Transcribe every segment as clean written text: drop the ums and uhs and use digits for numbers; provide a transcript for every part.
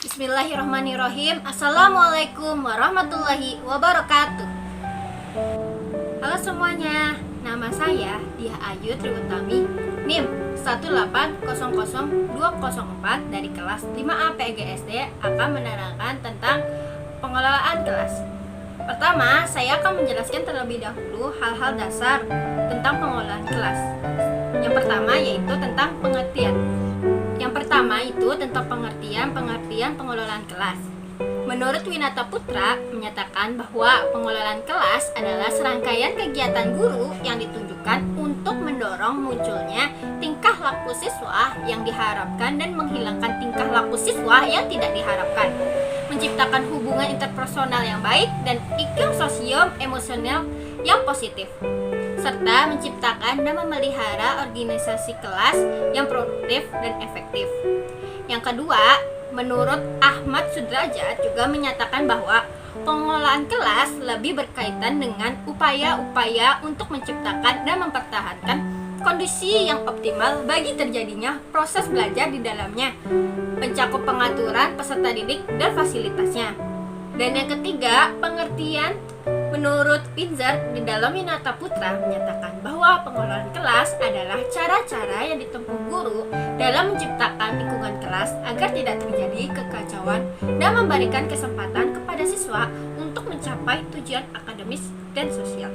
Bismillahirrahmanirrahim. Assalamualaikum warahmatullahi wabarakatuh. Halo semuanya, nama saya Diah Ayu Triutami, NIM 1800204 dari kelas 5A PGSD akan menerangkan tentang pengelolaan kelas. Pertama, saya akan menjelaskan terlebih dahulu hal-hal dasar tentang pengelolaan kelas. Yang pertama yaitu tentang pengertian. Yang pertama itu tentang pengertian pengelolaan kelas. Menurut Winata Putra menyatakan bahwa pengelolaan kelas adalah serangkaian kegiatan guru yang ditunjukkan untuk mendorong munculnya tingkah laku siswa yang diharapkan dan menghilangkan tingkah laku siswa yang tidak diharapkan, menciptakan hubungan interpersonal yang baik dan iklim sosio-emosional yang positif, serta menciptakan dan memelihara organisasi kelas yang produktif dan efektif. Yang kedua, menurut Ahmad Sudrajat juga menyatakan bahwa pengelolaan kelas lebih berkaitan dengan upaya-upaya untuk menciptakan dan mempertahankan kondisi yang optimal bagi terjadinya proses belajar di dalamnya, mencakup pengaturan peserta didik dan fasilitasnya. Dan yang ketiga, pengertian. Menurut Pinzer di dalam Winata Putra menyatakan bahwa pengelolaan kelas adalah cara-cara yang ditempuh guru dalam menciptakan lingkungan kelas agar tidak terjadi kekacauan dan memberikan kesempatan kepada siswa untuk mencapai tujuan akademis dan sosial.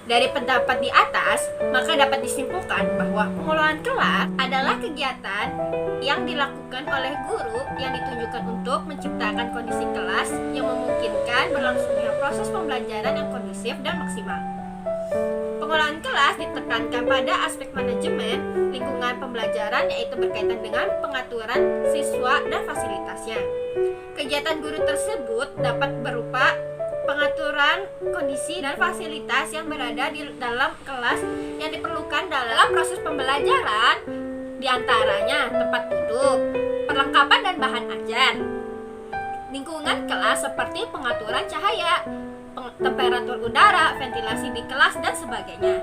Dari pendapat di atas, maka dapat disimpulkan bahwa pengelolaan kelas adalah kegiatan yang dilakukan oleh guru yang ditunjukkan untuk menciptakan kondisi kelas yang memungkinkan berlangsungnya proses pembelajaran yang kondusif dan maksimal. Pengelolaan kelas ditekankan pada aspek manajemen lingkungan pembelajaran, yaitu berkaitan dengan pengaturan siswa dan fasilitasnya. Kegiatan guru tersebut dapat berupa pengaturan kondisi dan fasilitas yang berada di dalam kelas yang diperlukan dalam proses pembelajaran, diantaranya tempat duduk, perlengkapan dan bahan ajar, lingkungan kelas seperti pengaturan cahaya, temperatur udara, ventilasi di kelas, dan sebagainya.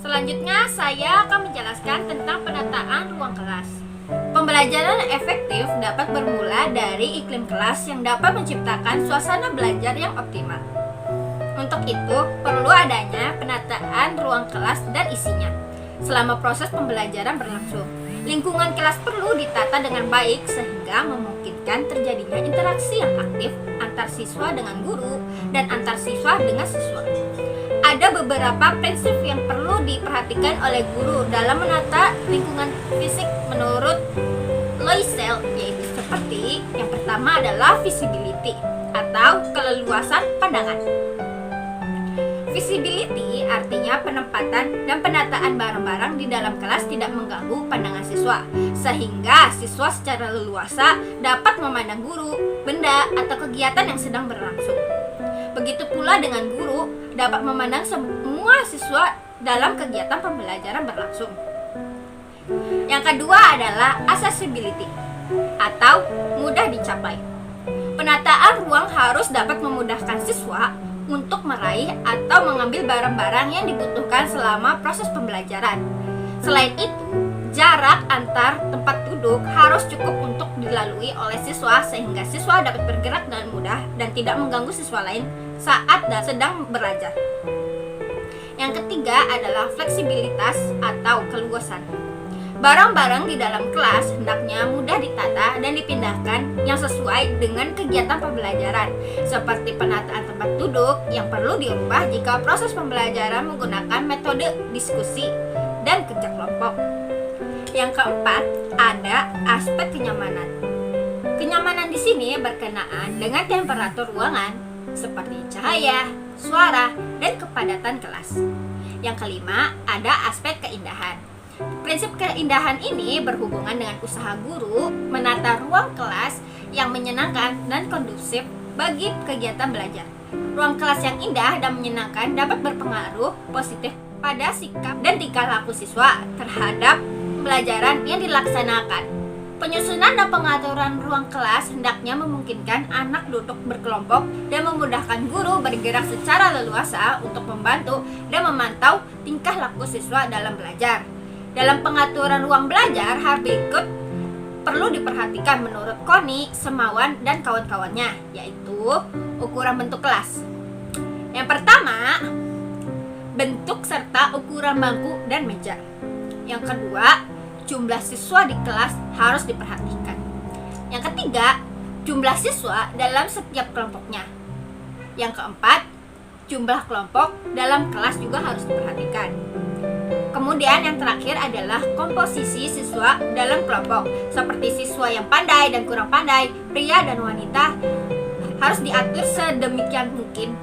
Selanjutnya, saya akan menjelaskan tentang penataan ruang kelas. Pembelajaran yang efektif dapat bermula dari iklim kelas yang dapat menciptakan suasana belajar yang optimal. Untuk itu, perlu adanya penataan ruang kelas dan isinya selama proses pembelajaran berlangsung. Lingkungan kelas perlu ditata dengan baik sehingga memungkinkan terjadinya interaksi yang aktif antar siswa dengan guru dan antar siswa dengan siswa. Ada beberapa prinsip yang perlu diperhatikan oleh guru dalam menata lingkungan fisik menurut Loisel, yaitu seperti yang pertama adalah visibility atau keleluasan pandangan. Visibility artinya penempatan dan penataan barang-barang di dalam kelas tidak mengganggu pandangan siswa, sehingga siswa secara leluasa dapat memandang guru, benda, atau kegiatan yang sedang berlangsung. Begitu pula dengan guru dapat memandang semua siswa dalam kegiatan pembelajaran berlangsung. Yang kedua adalah accessibility atau mudah dicapai. Penataan ruang harus dapat memudahkan siswa untuk meraih atau mengambil barang-barang yang dibutuhkan selama proses pembelajaran. Selain itu, jarak antar tempat duduk harus cukup untuk dilalui oleh siswa sehingga siswa dapat bergerak dengan mudah dan tidak mengganggu siswa lain saat sedang belajar. Yang ketiga adalah fleksibilitas atau keluasan. Barang-barang di dalam kelas hendaknya mudah ditata dan dipindahkan yang sesuai dengan kegiatan pembelajaran, seperti penataan tempat duduk yang perlu diubah jika proses pembelajaran menggunakan metode diskusi dan kerja kelompok. Yang keempat, ada aspek kenyamanan. Kenyamanan di sini berkenaan dengan temperatur ruangan, seperti cahaya, suara, dan kepadatan kelas. Yang kelima, ada aspek keindahan. Prinsip keindahan ini berhubungan dengan usaha guru menata ruang kelas yang menyenangkan dan kondusif bagi kegiatan belajar. Ruang kelas yang indah dan menyenangkan dapat berpengaruh positif pada sikap dan tingkah laku siswa terhadap pembelajaran yang dilaksanakan. Penyusunan dan pengaturan ruang kelas hendaknya memungkinkan anak duduk berkelompok dan memudahkan guru bergerak secara leluasa untuk membantu dan memantau tingkah laku siswa dalam belajar. Dalam pengaturan ruang belajar, hal berikut perlu diperhatikan menurut Koni, Semawan, dan kawan-kawannya, yaitu ukuran bentuk kelas. Yang pertama, bentuk serta ukuran bangku dan meja. Yang kedua, jumlah siswa di kelas harus diperhatikan. Yang ketiga, jumlah siswa dalam setiap kelompoknya. Yang keempat, jumlah kelompok dalam kelas juga harus diperhatikan. Kemudian yang terakhir adalah komposisi siswa dalam kelompok, seperti siswa yang pandai dan kurang pandai, pria dan wanita, harus diatur sedemikian mungkin.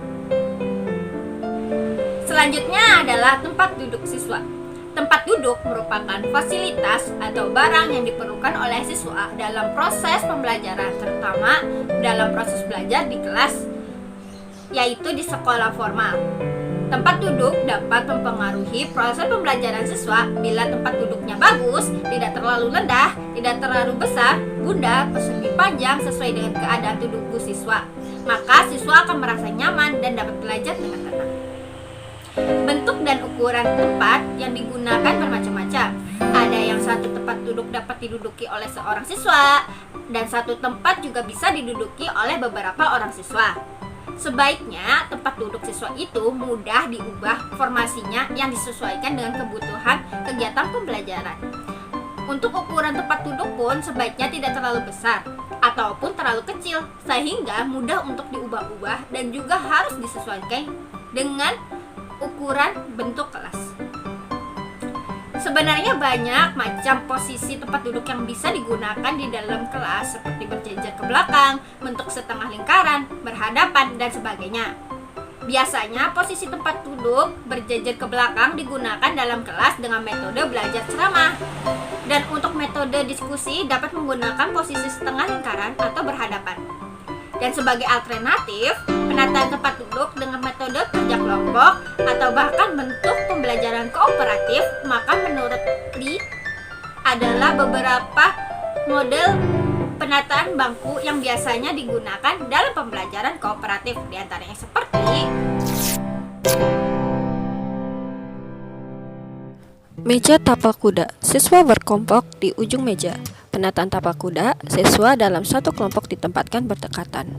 Selanjutnya adalah tempat duduk siswa. Tempat duduk merupakan fasilitas atau barang yang diperlukan oleh siswa dalam proses pembelajaran, terutama dalam proses belajar di kelas, yaitu di sekolah formal. Tempat duduk dapat mempengaruhi proses pembelajaran siswa bila tempat duduknya bagus, tidak terlalu rendah, tidak terlalu besar, bundar, persegi panjang sesuai dengan keadaan tubuh siswa. Maka siswa akan merasa nyaman dan dapat belajar dengan tenang. Bentuk dan ukuran tempat yang digunakan bermacam-macam. Ada yang satu tempat duduk dapat diduduki oleh seorang siswa, dan satu tempat juga bisa diduduki oleh beberapa orang siswa. Sebaiknya tempat duduk siswa itu mudah diubah formasinya yang disesuaikan dengan kebutuhan kegiatan pembelajaran. Untuk ukuran tempat duduk pun sebaiknya tidak terlalu besar ataupun terlalu kecil, sehingga mudah untuk diubah-ubah dan juga harus disesuaikan dengan ukuran bentuk kelas. Sebenarnya banyak macam posisi tempat duduk yang bisa digunakan di dalam kelas, seperti berjajar ke belakang, bentuk setengah lingkaran, berhadapan, dan sebagainya. Biasanya posisi tempat duduk berjajar ke belakang digunakan dalam kelas dengan metode belajar ceramah. Dan untuk metode diskusi dapat menggunakan posisi setengah lingkaran atau berhadapan. Dan sebagai alternatif, penataan tempat duduk dengan metode kerja kelompok atau bahkan bentuk pembelajaran kooperatif, maka menurut Lee adalah beberapa model penataan bangku yang biasanya digunakan dalam pembelajaran kooperatif, diantaranya seperti meja tapak kuda, siswa berkelompok di ujung meja. Penataan tapak kuda, siswa dalam satu kelompok ditempatkan berdekatan.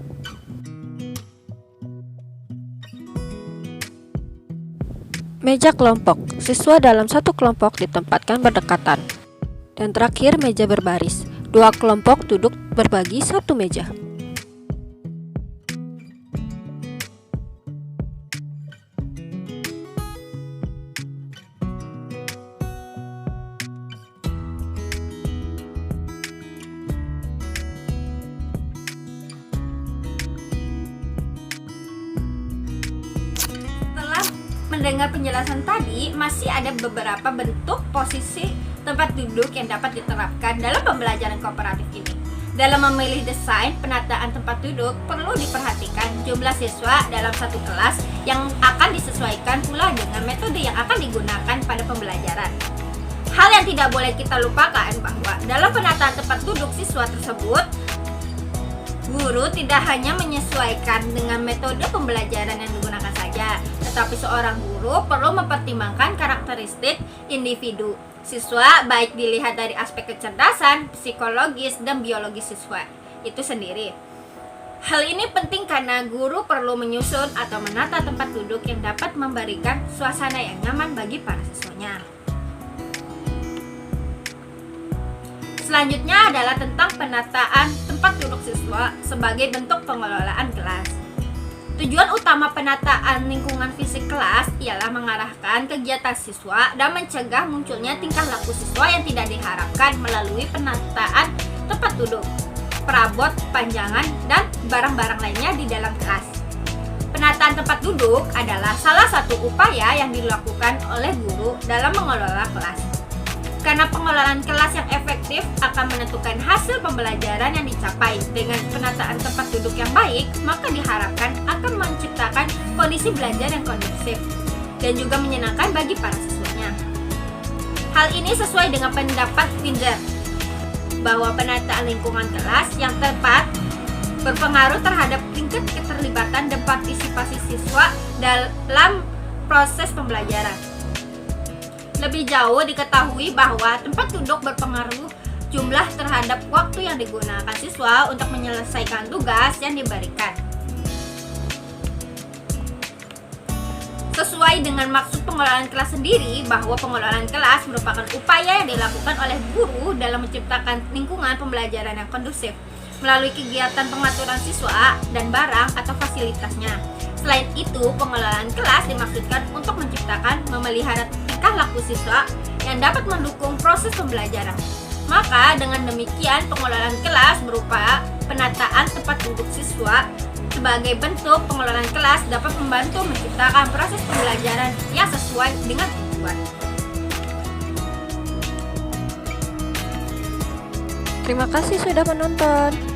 Meja kelompok, siswa dalam satu kelompok ditempatkan berdekatan. Dan terakhir, meja berbaris, dua kelompok duduk berbagi satu meja. Mendengar penjelasan tadi, masih ada beberapa bentuk posisi tempat duduk yang dapat diterapkan dalam pembelajaran kooperatif ini. Dalam memilih desain penataan tempat duduk, perlu diperhatikan jumlah siswa dalam satu kelas yang akan disesuaikan pula dengan metode yang akan digunakan pada pembelajaran. Hal yang tidak boleh kita lupakan bahwa dalam penataan tempat duduk siswa tersebut, guru tidak hanya menyesuaikan dengan metode pembelajaran yang digunakan saja, tetapi seorang guru perlu mempertimbangkan karakteristik individu siswa, baik dilihat dari aspek kecerdasan, psikologis, dan biologis siswa itu sendiri. Hal ini penting karena guru perlu menyusun atau menata tempat duduk yang dapat memberikan suasana yang nyaman bagi para siswanya. Selanjutnya adalah tentang penataan tempat duduk siswa sebagai bentuk pengelolaan kelas. Tujuan utama penataan lingkungan fisik kelas ialah mengarahkan kegiatan siswa dan mencegah munculnya tingkah laku siswa yang tidak diharapkan melalui penataan tempat duduk, perabot, panjangan, dan barang-barang lainnya di dalam kelas. Penataan tempat duduk adalah salah satu upaya yang dilakukan oleh guru dalam mengelola kelas. Karena pengelolaan kelas yang efektif akan menentukan hasil pembelajaran yang dicapai. Dengan penataan tempat duduk yang baik, maka diharapkan akan menciptakan kondisi belajar yang kondusif dan juga menyenangkan bagi para siswanya. Hal ini sesuai dengan pendapat Windsor bahwa penataan lingkungan kelas yang tepat berpengaruh terhadap tingkat keterlibatan dan partisipasi siswa dalam proses pembelajaran. Lebih jauh diketahui bahwa tempat duduk berpengaruh jumlah terhadap waktu yang digunakan siswa untuk menyelesaikan tugas yang diberikan. Sesuai dengan maksud pengelolaan kelas sendiri, bahwa pengelolaan kelas merupakan upaya yang dilakukan oleh guru dalam menciptakan lingkungan pembelajaran yang kondusif melalui kegiatan pengaturan siswa dan barang atau fasilitasnya. Selain itu, pengelolaan kelas dimaksudkan untuk menciptakan, memelihara tingkah laku siswa yang dapat mendukung proses pembelajaran. Maka dengan demikian, pengelolaan kelas berupa penataan tempat duduk siswa sebagai bentuk pengelolaan kelas dapat membantu menciptakan proses pembelajaran yang sesuai dengan tujuan. Terima kasih sudah menonton.